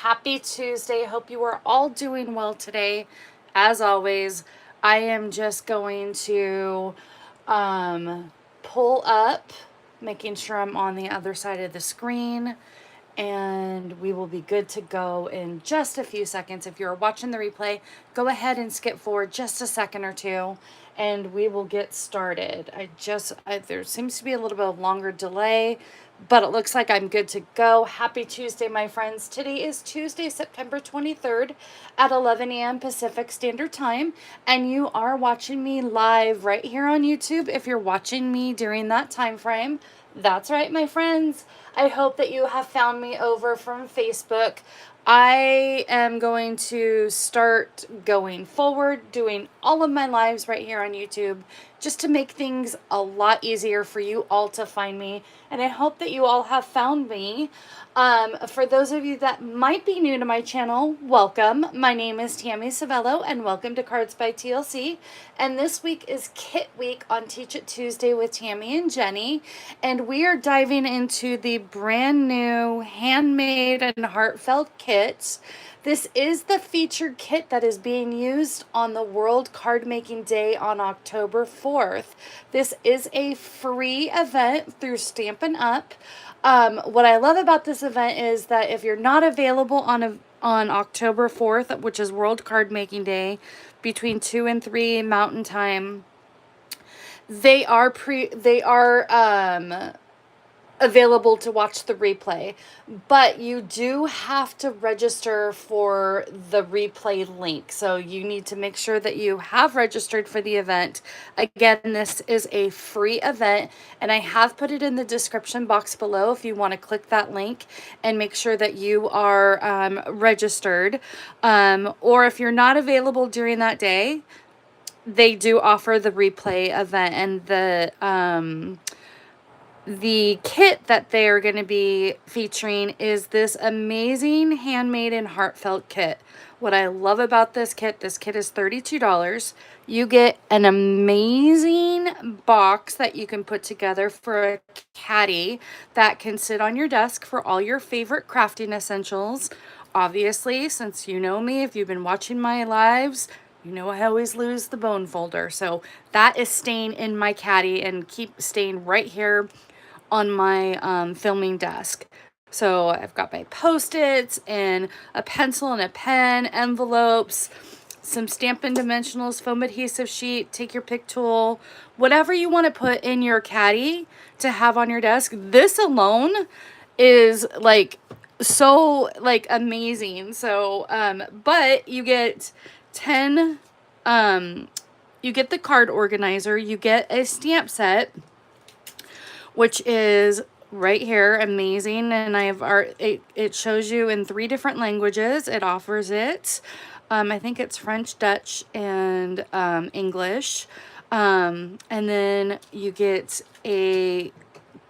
Happy Tuesday. Hope you are all doing well today. As always, I am just going to pull up, making sure I'm on the other side of the screen, and we will be good to go in just a few seconds. If you're watching the replay, go ahead and skip forward just a second or two and we will get started. There seems to be a little bit of longer delay, but it looks like I'm good to go. Happy Tuesday, my friends. Today is Tuesday, September 23rd at 11 a.m. Pacific Standard Time, and you are watching me live right here on YouTube. If you're watching me during that time frame, that's right, my friends. I hope that you have found me over from Facebook. I am going to start going forward, doing all of my lives right here on YouTube, just to make things a lot easier for you all to find me. And I hope that you all have found me. For those of you that might be new to my channel, welcome. My name is Tammy Civello, and welcome to Cards by TLC. And this week is Kit Week on Teach It Tuesday with Tammy and Jenny. And we are diving into the brand new Handmade and Heartfelt Kit. This is the featured kit that is being used on the World Card Making Day on October 4th. This is a free event through Stampin Up. What I love about this event is that if you're not available on October 4th, which is World Card Making Day, between 2 and 3 Mountain Time, they are available to watch the replay, but you do have to register for the replay link. So you need to make sure that you have registered for the event. Again, this is a free event, and I have put it in the description box below if you want to click that link and make sure that you are registered. Or if you're not available during that day, they do offer the replay event, and the kit that they are going to be featuring is this amazing Handmade and Heartfelt Kit. What I love about this kit is $32. You get an amazing box that you can put together for a caddy that can sit on your desk for all your favorite crafting essentials. Obviously, since you know me, if you've been watching my lives, you know I always lose the bone folder. So that is staying in my caddy and keep staying right here on my filming desk. So I've got my Post-its and a pencil and a pen, envelopes, some Stampin' Dimensionals, foam adhesive sheet, take your pick tool, whatever you want to put in your caddy to have on your desk. This alone is so amazing. So but you get 10 you get the card organizer, you get a stamp set, which is right here, amazing. And it shows you in 3 different languages. It offers it. I think it's French, Dutch, and English. And then you get a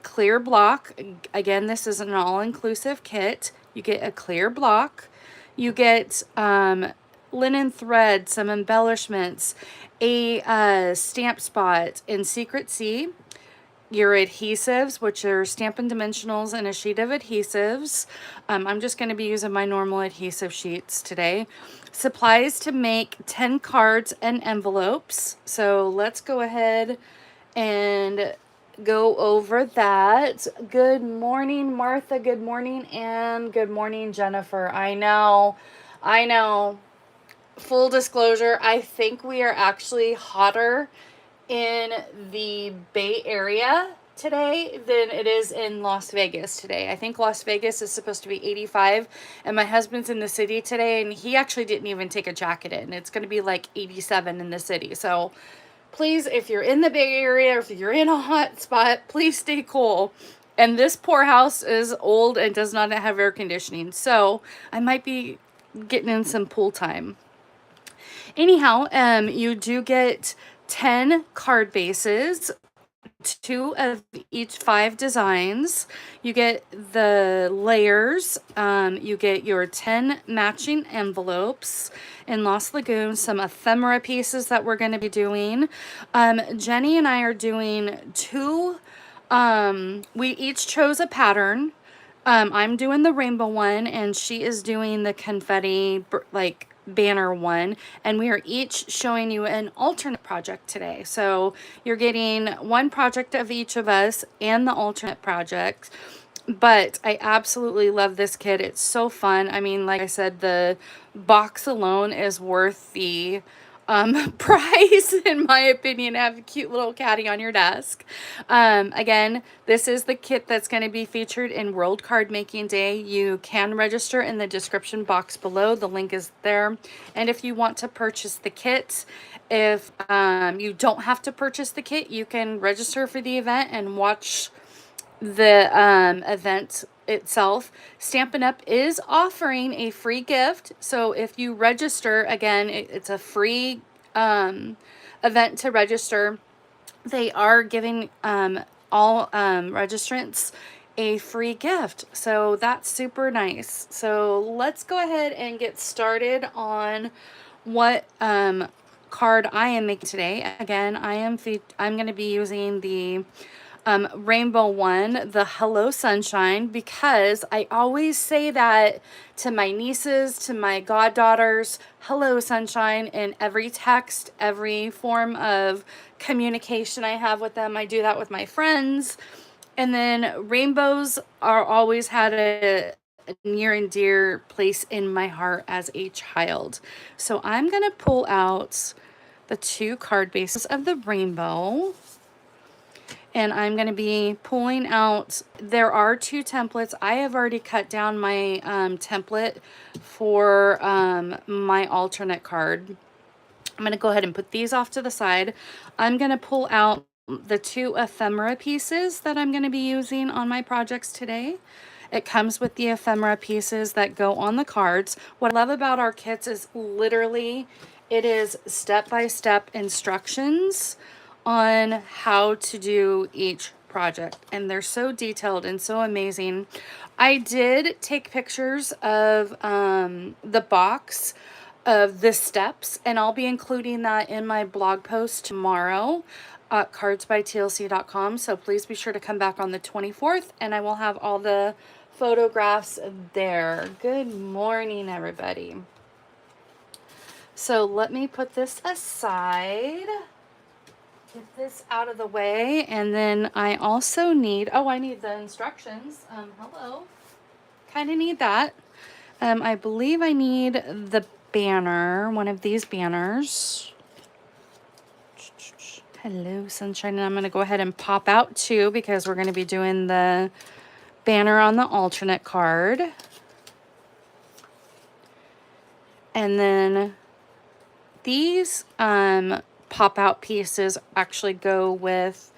clear block. Again, this is an all-inclusive kit. You get a clear block. You get linen thread, some embellishments, a stamp spot in Secret C, your adhesives, which are Stampin' Dimensionals, and a sheet of adhesives. I'm just going to be using my normal adhesive sheets today. Supplies to make 10 cards and envelopes. So let's go ahead and go over that. Good morning, Martha. Good morning, and good morning, Jennifer. I know. Full disclosure, I think we are actually hotter in the Bay Area today than it is in Las Vegas today. I think Las Vegas is supposed to be 85, and my husband's in the city today, and he actually didn't even take a jacket in. It's going to be like 87 in the city. So please, if you're in the Bay Area, or if you're in a hot spot, please stay cool. And this poor house is old and does not have air conditioning, so I might be getting in some pool time. Anyhow, you do get 10 card bases, 2 of each 5 designs. You get the layers. You get your 10 matching envelopes. In Los Lagoons, some ephemera pieces that we're going to be doing. Jenny and I are doing 2. We each chose a pattern I'm doing the rainbow one, and she is doing the confetti, like, banner one, and we are each showing you an alternate project today. So you're getting one project of each of us and the alternate project. But I absolutely love this kit. It's so fun. I mean, like I said, the box alone is worth the price, in my opinion. Have a cute little caddy on your desk. Again, this is the kit that's going to be featured in World Card Making Day. You can register in the description box below. The link is there. And if you want to purchase the kit, if you don't have to purchase the kit, you can register for the event and watch the event itself. Stampin' Up is offering a free gift. So if you register, again, it's a free event to register. They are giving all registrants a free gift. So that's super nice. So let's go ahead and get started on what card I am making today. Again, I'm going to be using the rainbow one, the Hello Sunshine, because I always say that to my nieces, to my goddaughters, hello sunshine, in every text, every form of communication I have with them. I do that with my friends. And then rainbows are always had a near and dear place in my heart as a child. So I'm going to pull out the two card bases of the rainbow. And I'm going to be pulling out, there are two templates. I have already cut down my template for my alternate card. I'm going to go ahead and put these off to the side. I'm going to pull out the two ephemera pieces that I'm going to be using on my projects today. It comes with the ephemera pieces that go on the cards. What I love about our kits is literally it is step-by-step instructions on how to do each project, and they're so detailed and so amazing. I did take pictures of the box of the steps, and I'll be including that in my blog post tomorrow at cardsbytlc.com. So please be sure to come back on the 24th, and I will have all the photographs there. Good morning, everybody. So let me put this aside. Get this out of the way, and then I also need, I need the instructions. Hello. Kind of need that. I believe I need the banner, one of these banners. Hello, sunshine. And I'm going to go ahead and pop out two because we're going to be doing the banner on the alternate card. And then these pop out pieces actually go with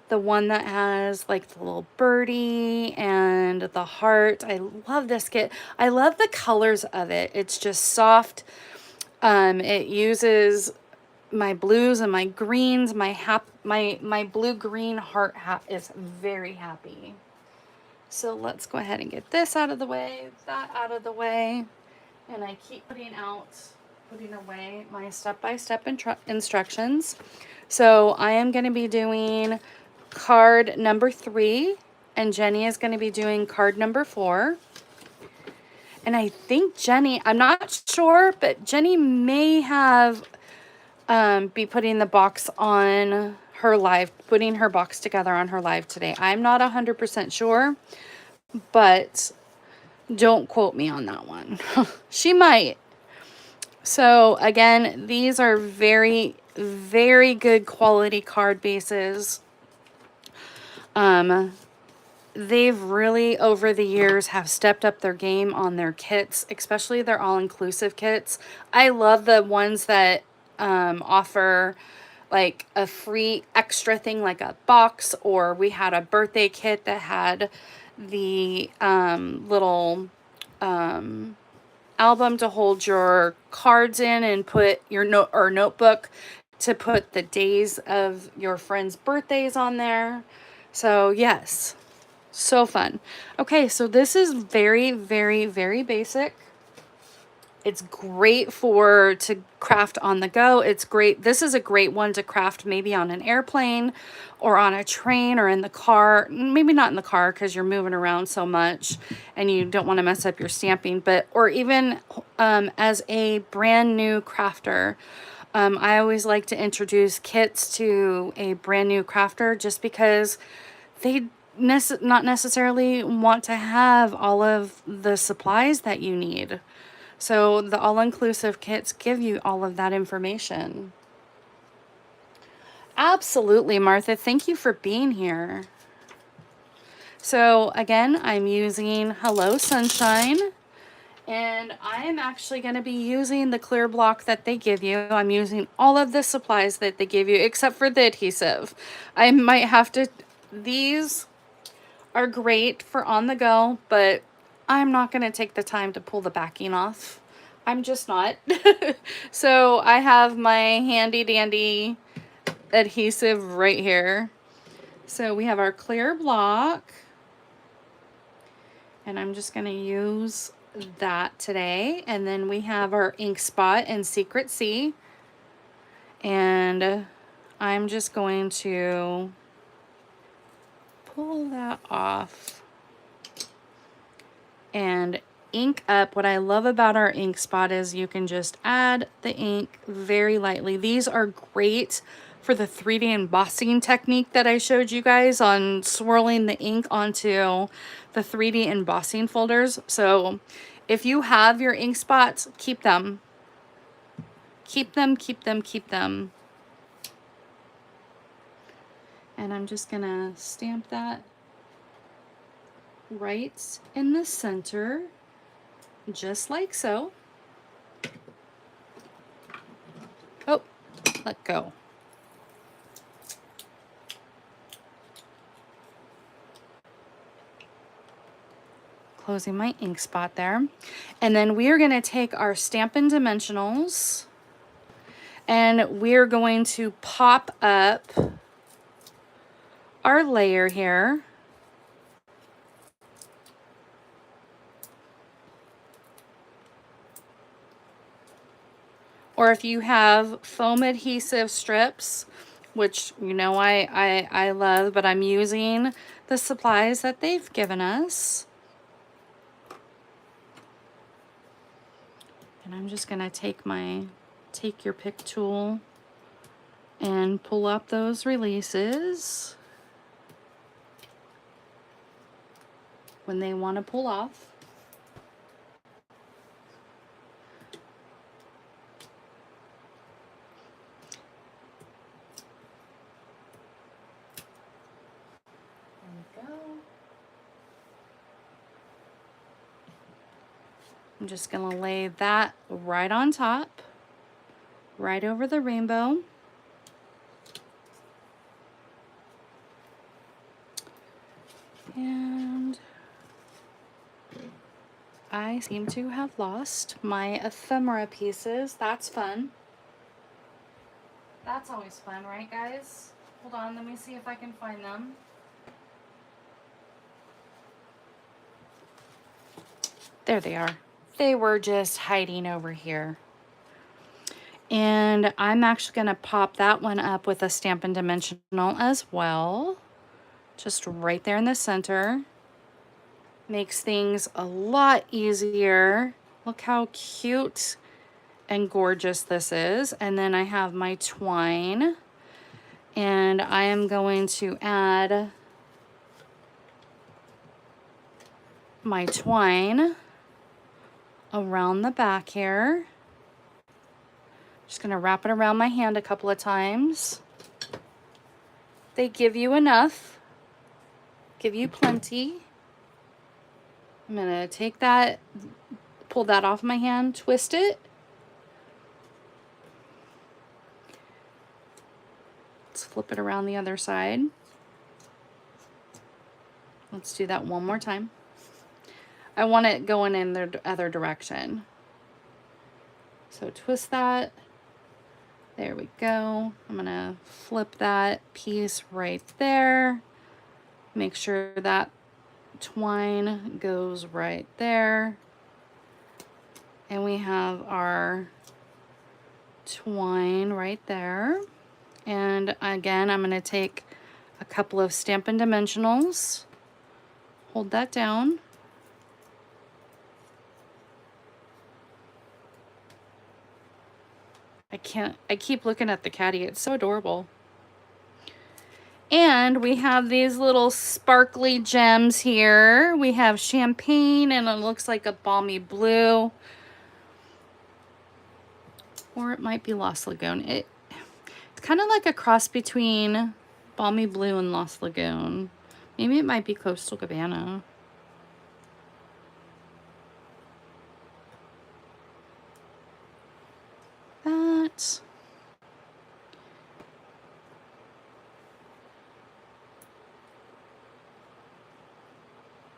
the one that has like the little birdie and the heart. I love this kit. I love the colors of it. It's just soft. It uses my blues and my greens. My blue green heart is very happy. So let's go ahead and get this out of the way, that out of the way, and I keep putting away my step-by-step instructions. So I am going to be doing card number 3, and Jenny is going to be doing card number 4. And I think Jenny, I'm not sure, but Jenny may have be putting the box on her live, putting her box together on her live today. I'm not 100% sure, but don't quote me on that one. She might. So again, these are very, very good quality card bases. They've really, over the years, have stepped up their game on their kits, especially their all-inclusive kits. I love the ones that offer like a free extra thing like a box, or we had a birthday kit that had the little album to hold your cards in and put your notebook to put the days of your friends' birthdays on there. So yes, so fun. Okay, so this is very, very, very basic. It's great to craft on the go. It's great. This is a great one to craft maybe on an airplane or on a train or in the car. Maybe not in the car because you're moving around so much and you don't want to mess up your stamping, but or even as a brand new crafter. I always like to introduce kits to a brand new crafter just because they not necessarily want to have all of the supplies that you need. So the all-inclusive kits give you all of that information. Absolutely, Martha. Thank you for being here. So again, I'm using Hello Sunshine, and I am actually going to be using the clear block that they give you. I'm using all of the supplies that they give you except for the adhesive. I might have to, these are great for on the go, but I'm not going to take the time to pull the backing off. I'm just not. So I have my handy dandy adhesive right here. So we have our clear block, and I'm just going to use that today. And then we have our ink spot and Secret C, and I'm just going to pull that off and ink up. What I love about our ink spot is you can just add the ink very lightly. These are great for the 3D embossing technique that I showed you guys on swirling the ink onto the 3D embossing folders. So if you have your ink spots, keep them. Keep them, keep them, keep them. And I'm just gonna stamp that right in the center, just like so. Oh, let go. Closing my ink spot there. And then we are going to take our Stampin' Dimensionals and we're going to pop up our layer here. Or if you have foam adhesive strips, which you know I love, but I'm using the supplies that they've given us. And I'm just going to take your pick tool and pull up those releases when they want to pull off. I'm just going to lay that right on top, right over the rainbow. And I seem to have lost my ephemera pieces. That's fun. That's always fun, right, guys? Hold on, let me see if I can find them. There they are. They were just hiding over here. And I'm actually going to pop that one up with a Stampin' Dimensional as well. Just right there in the center. Makes things a lot easier. Look how cute and gorgeous this is. And then I have my twine. And I am going to add my twine around the back here. Just going to wrap it around my hand a couple of times. They give you enough, give you plenty. I'm going to take that, pull that off my hand, twist it. Let's flip it around the other side. Let's do that one more time. I want it going in the other direction. So twist that. There we go. I'm gonna flip that piece right there. Make sure that twine goes right there. And we have our twine right there. And again, I'm going to take a couple of Stampin' Dimensionals, hold that down. I keep looking at the caddy. It's so adorable. And we have these little sparkly gems here. We have champagne, and it looks like a balmy blue. Or it might be Lost Lagoon. It's kind of like a cross between balmy blue and Lost Lagoon. Maybe it might be Coastal Cabana. That.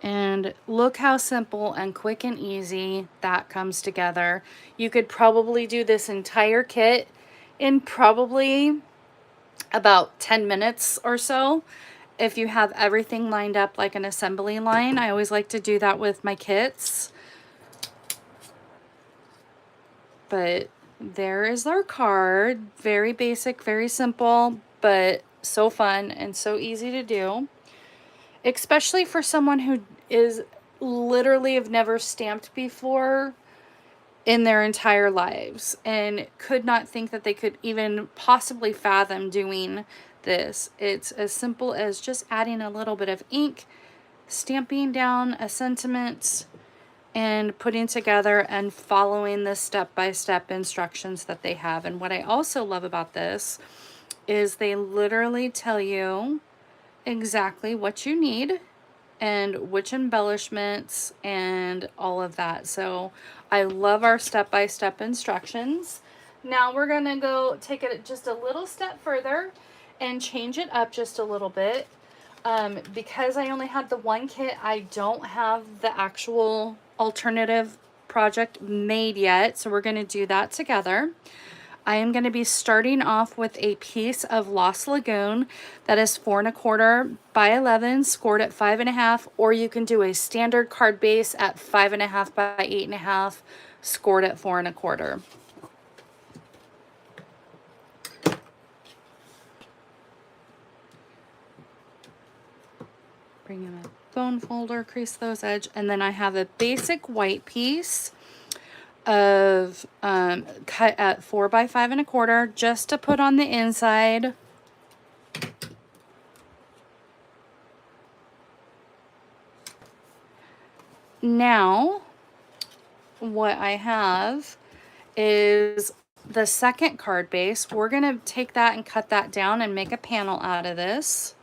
And look how simple and quick and easy that comes together. You could probably do this entire kit in probably about 10 minutes or so if you have everything lined up like an assembly line. I always like to do that with my kits. But there is our card. Very basic, very simple, but so fun and so easy to do. Especially for someone who is literally have never stamped before in their entire lives and could not think that they could even possibly fathom doing this. It's as simple as just adding a little bit of ink, stamping down a sentiment, and putting together and following the step-by-step instructions that they have. And what I also love about this is they literally tell you exactly what you need and which embellishments and all of that. So I love our step-by-step instructions. Now we're gonna go take it just a little step further and change it up just a little bit. Because I only had the one kit, I don't have the actual alternative project made yet, so we're gonna do that together. I am going to be starting off with a piece of Lost Lagoon that is 4 1/4 by 11, scored at 5 1/2, or you can do a standard card base at 5 1/2 by 8 1/2, scored at 4 1/4. Bring in a bone folder, crease those edges, and then I have a basic white piece of cut at 4 by 5 1/4 just to put on the inside. Now what I have is the second card base. We're gonna take that and cut that down and make a panel out of this.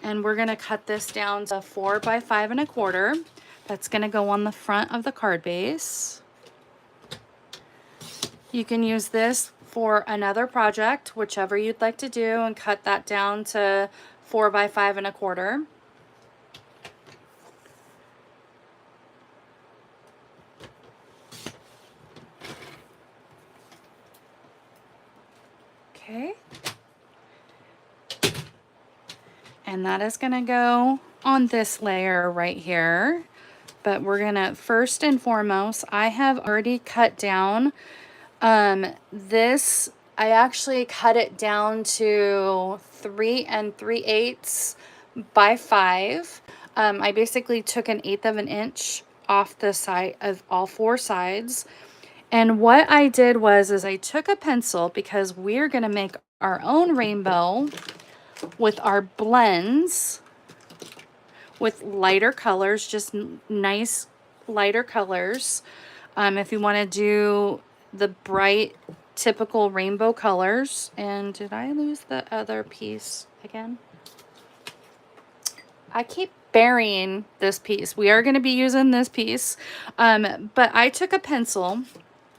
And we're gonna cut this down to 4 by 5 1/4. That's gonna go on the front of the card base. You can use this for another project, whichever you'd like to do, and cut that down to 4 by 5 1/4. Okay. And that is gonna go on this layer right here. But we're gonna, first and foremost, I have already cut down this. I actually cut it down to 3 3/8 by 5. I basically took 1/8 of an inch off the side of all 4 sides. And what I did was I took a pencil, because we're gonna make our own rainbow with our blends with lighter colors, just nice lighter colors. If you want to do the bright typical rainbow colors. And did I lose the other piece again? I keep burying this piece. We are going to be using this piece, but I took a pencil.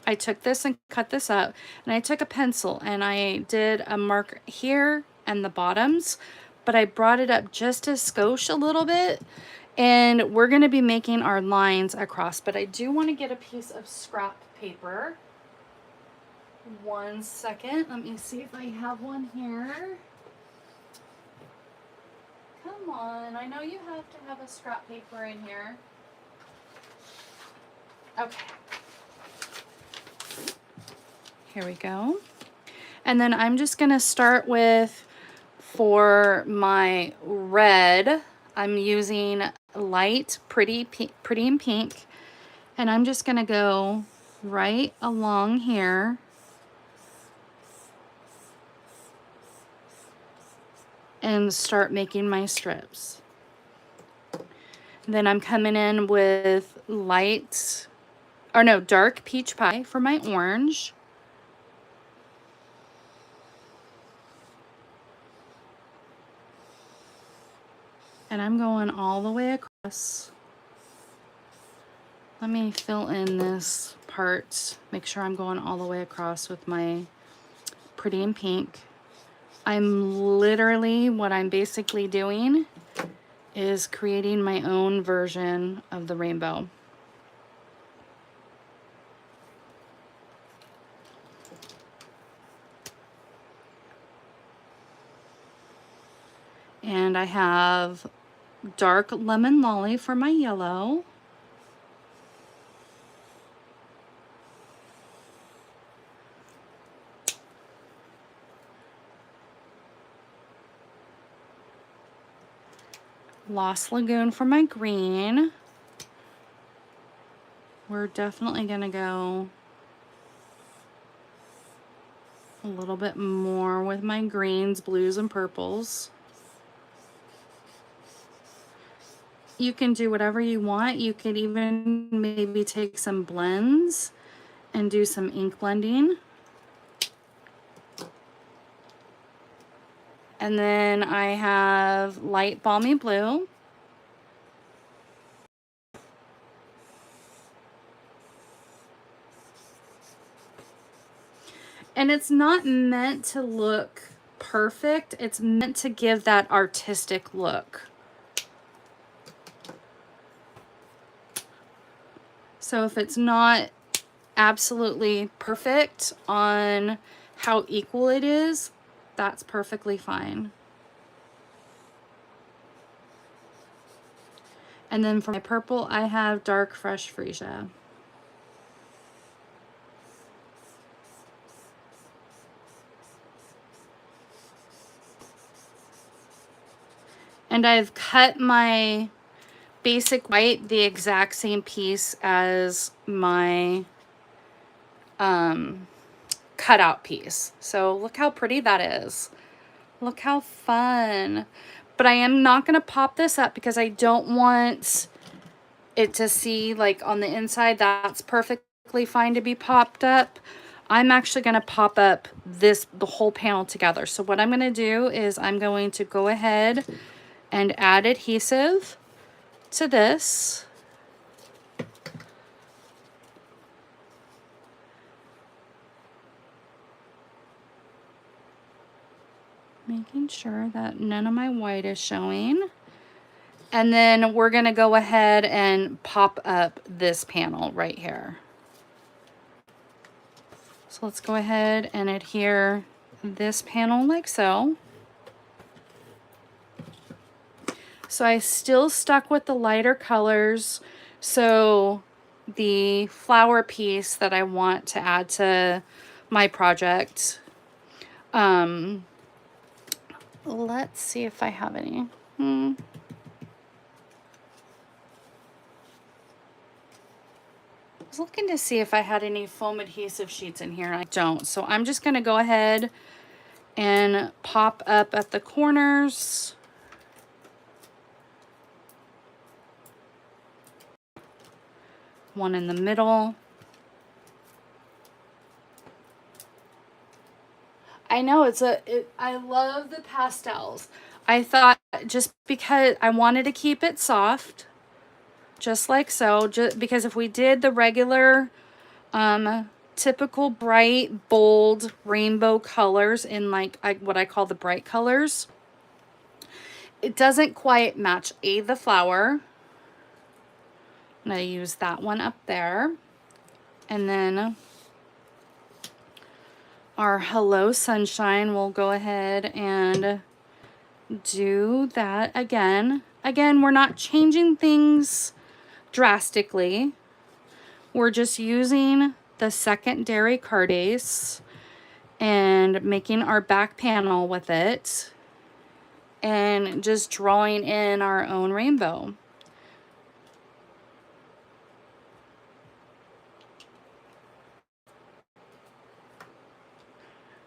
I took this and cut this up, and I took a pencil and I did a mark here and the bottoms, but I brought it up just a skosh a little bit, and we're going to be making our lines across. But I do want to get a piece of scrap paper. 1 second. Let me see if I have one here. Come on, I know you have to have a scrap paper in here. Okay. Here we go. And then I'm just going to start with, for my red, I'm using light Pretty in Pink. And I'm just going to go right along here. And start making my strips. Then I'm coming in with dark Peach Pie for my orange. And I'm going all the way across. Let me fill in this part, make sure I'm going all the way across with my Pretty in Pink. What I'm basically doing is creating my own version of the rainbow. And I have dark Lemon Lolly for my yellow. Lost Lagoon for my green. We're definitely gonna go a little bit more with my greens, blues, and purples. You can do whatever you want. You could even maybe take some blends and do some ink blending. And then I have light balmy blue. And it's not meant to look perfect. It's meant to give that artistic look. So if it's not absolutely perfect on how equal it is, that's perfectly fine. And then for my purple, I have dark fresh freesia. And I've cut my basic white the exact same piece as my cutout piece. So look how pretty that is. Look how fun. But I am not going to pop this up because I don't want it to see like on the inside. That's perfectly fine to be popped up. I'm actually going to pop up the whole panel together. So what I'm going to do is I'm going to go ahead and add adhesive to this. Making sure that none of my white is showing. And then we're going to go ahead and pop up this panel right here. So let's go ahead and adhere this panel like so. So I still stuck with the lighter colors. So the flower piece that I want to add to my project, let's see if I have any. I was looking to see if I had any foam adhesive sheets in here. I don't. So I'm just going to go ahead and pop up at the corners. One in the middle. I know I love the pastels. I thought just because I wanted to keep it soft, just like so, because if we did the regular, typical bright, bold rainbow colors in like what I call the bright colors, it doesn't quite match the flower. I'm going to use that one up there. And then our Hello Sunshine, we'll go ahead and do that again. Again, we're not changing things drastically. We're just using the secondary card ace and making our back panel with it and just drawing in our own rainbow.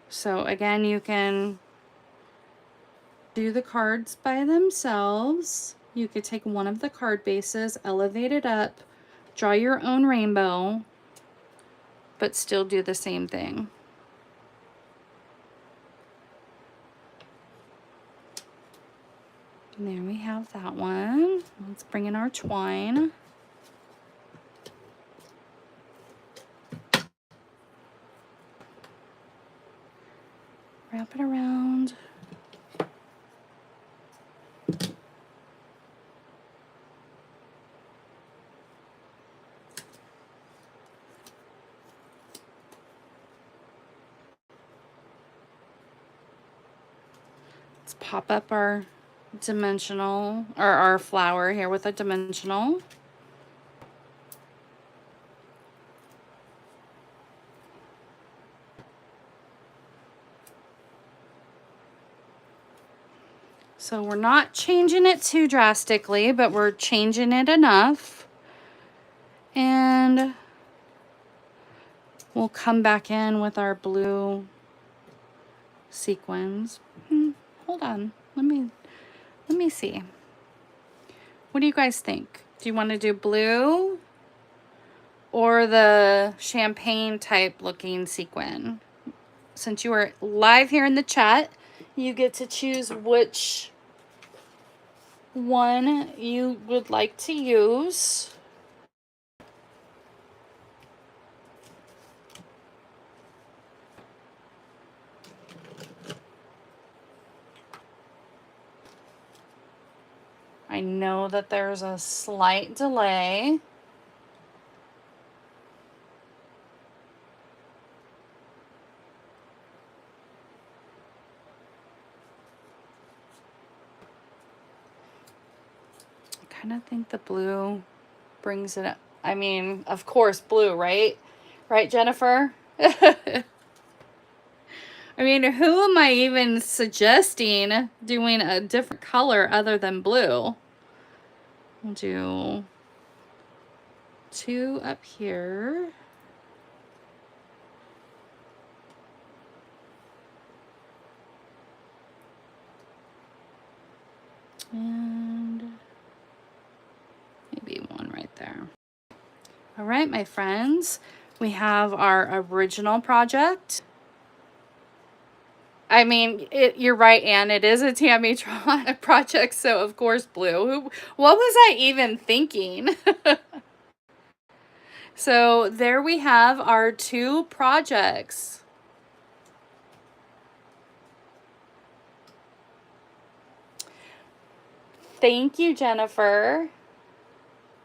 So again, you can do the cards by themselves. You could take one of the card bases, elevate it up, draw your own rainbow, but still do the same thing. And there we have that one. Let's bring in our twine. Wrap it around. Let's pop up our dimensional, or our flower here with a dimensional. So we're not changing it too drastically, but we're changing it enough. And we'll come back in with our blue sequins. Hold on, let me see. What do you guys think? Do you want to do blue or the champagne type looking sequin? Since you are live here in the chat, you get to choose which one you would like to use. I know that there's a slight delay. I kind of think the blue brings it up. I mean, of course, blue, right? Right, Jennifer? I mean, who am I even suggesting doing a different color other than blue? We'll do 2 up here. And maybe 1 right there. All right, my friends, we have our original project. I mean, you're right, Anne. It is a Tammy project, so of course blue. What was I even thinking? So there we have our 2 projects. Thank you, Jennifer.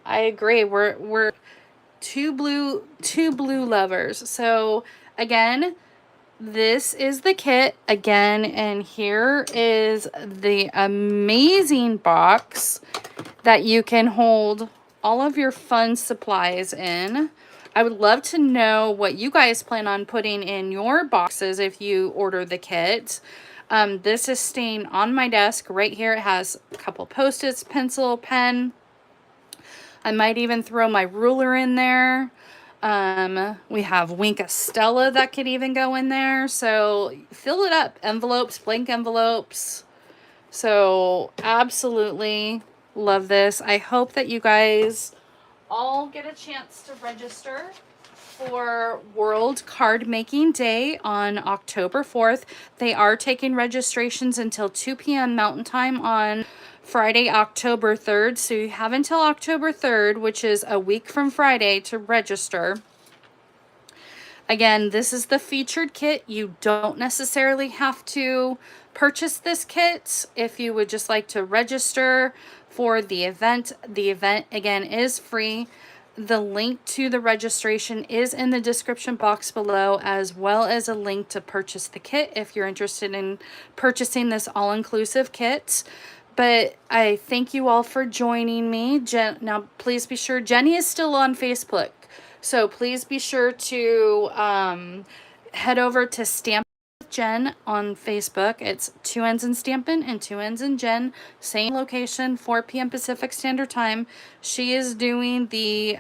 I agree. We're two blue lovers. So again, this is the kit again, and here is the amazing box that you can hold all of your fun supplies in. I would love to know what you guys plan on putting in your boxes if you order the kit. This is staying on my desk right here. It has a couple Post-its, pencil, pen. I might even throw my ruler in there. We have Wink of Stella that could even go in there. So fill it up. Envelopes, blank envelopes. So absolutely love this. I hope that you guys all get a chance to register for World Card Making Day on October 4th. They are taking registrations until 2 p.m. Mountain Time on Friday, October 3rd. So you have until October 3rd, which is a week from Friday, to register. Again, this is the featured kit. You don't necessarily have to purchase this kit if you would just like to register for the event. The event, again, is free. The link to the registration is in the description box below, as well as a link to purchase the kit if you're interested in purchasing this all-inclusive kit. But I thank you all for joining me. Now, please be sure Jenny is still on Facebook. So please be sure to head over to Stampin' with Jen on Facebook. It's 2 N's in Stampin' and 2 N's in Jen. Same location, 4 p.m. Pacific Standard Time. She is doing the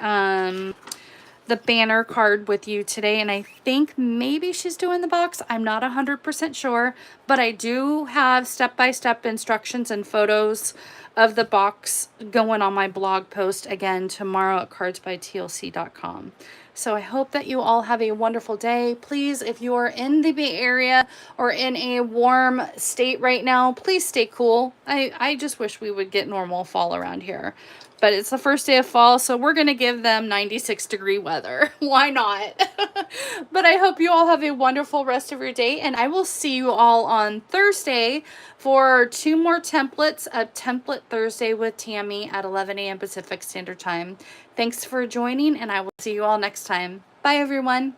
banner card with you today, and I think maybe she's doing the box. I'm not 100% sure, but I do have step-by-step instructions and photos of the box going on my blog post again tomorrow at cardsbytlc.com. So I hope that you all have a wonderful day. Please, if you are in the Bay Area or in a warm state right now, please stay cool. I just wish we would get normal fall around here. But it's the first day of fall, so we're going to give them 96-degree weather. Why not? But I hope you all have a wonderful rest of your day, and I will see you all on Thursday for 2 more templates, a Template Thursday with Tammy at 11 a.m. Pacific Standard Time. Thanks for joining, and I will see you all next time. Bye, everyone.